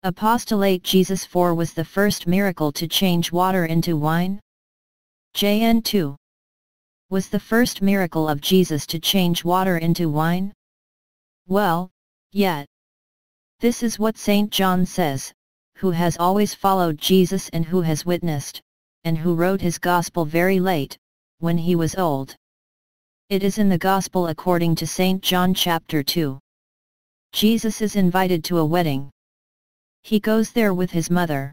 Apostolate Jesus 4 was the first miracle to change water into wine. JN 2 was the first miracle of Jesus to change water into wine. Well, yet. This is what St. John says, who has always followed Jesus and who has witnessed, and who wrote his Gospel very late, when he was old. It is in the Gospel according to St. John chapter 2. Jesus is invited to a wedding. He goes there with his mother.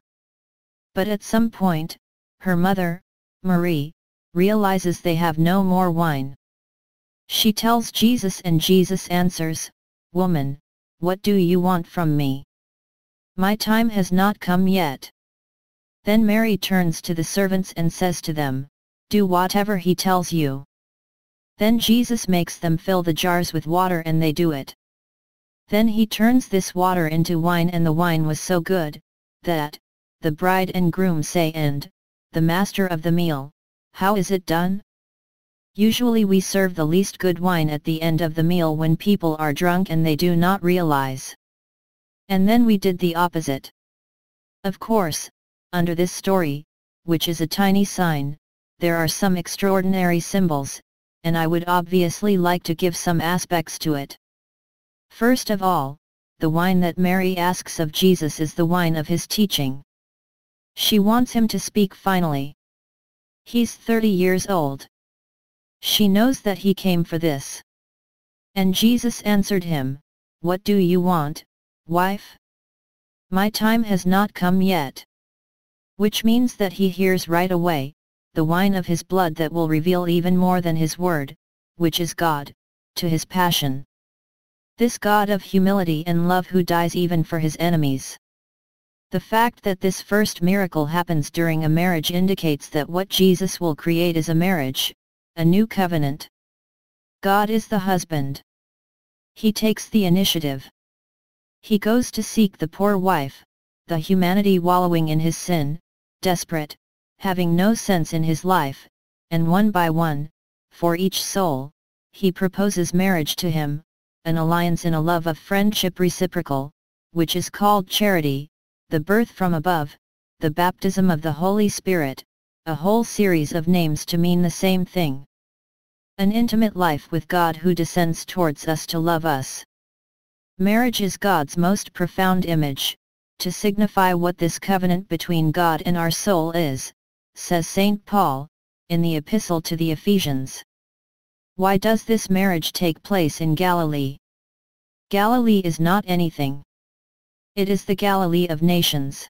But at some point, her mother, Marie, realizes they have no more wine. She tells Jesus and Jesus answers, "Woman, what do you want from me? My time has not come yet." Then Mary turns to the servants and says to them, "Do whatever he tells you." Then Jesus makes them fill the jars with water and they do it. Then he turns this water into wine, and the wine was so good, that the bride and groom say, and the master of the meal, "How is it done?" Usually we serve the least good wine at the end of the meal when people are drunk and they do not realize. And then we did the opposite. Of course, under this story, which is a tiny sign, there are some extraordinary symbols, and I would obviously like to give some aspects to it. First of all, the wine that Mary asks of Jesus is the wine of his teaching. She wants him to speak finally. He's 30 years old. She knows that he came for this. And Jesus answered him, "What do you want, wife? My time has not come yet." Which means that he hears right away, the wine of his blood that will reveal even more than his word, which is God, to his passion. This God of humility and love who dies even for his enemies. The fact that this first miracle happens during a marriage indicates that what Jesus will create is a marriage, a new covenant. God is the husband. He takes the initiative. He goes to seek the poor wife, the humanity wallowing in his sin, desperate, having no sense in his life, and one by one, for each soul, he proposes marriage to him, an alliance in a love of friendship reciprocal, which is called charity, the birth from above, the baptism of the Holy Spirit, a whole series of names to mean the same thing. An intimate life with God who descends towards us to love us. Marriage is God's most profound image, to signify what this covenant between God and our soul is, says St. Paul, in the Epistle to the Ephesians. Why does this marriage take place in Galilee? Galilee is not anything. It is the Galilee of nations.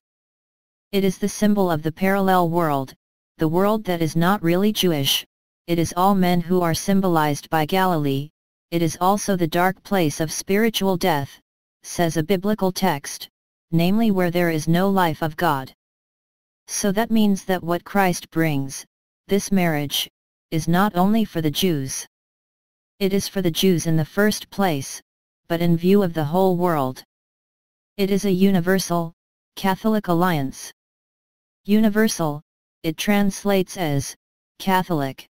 It is the symbol of the parallel world, the world that is not really Jewish. It is all men who are symbolized by Galilee. It is also the dark place of spiritual death, says a biblical text, namely where there is no life of God. So that means that what Christ brings, this marriage, is not only for the Jews. It is for the Jews in the first place, but in view of the whole world. It is a universal, Catholic alliance. Universal, it translates as Catholic.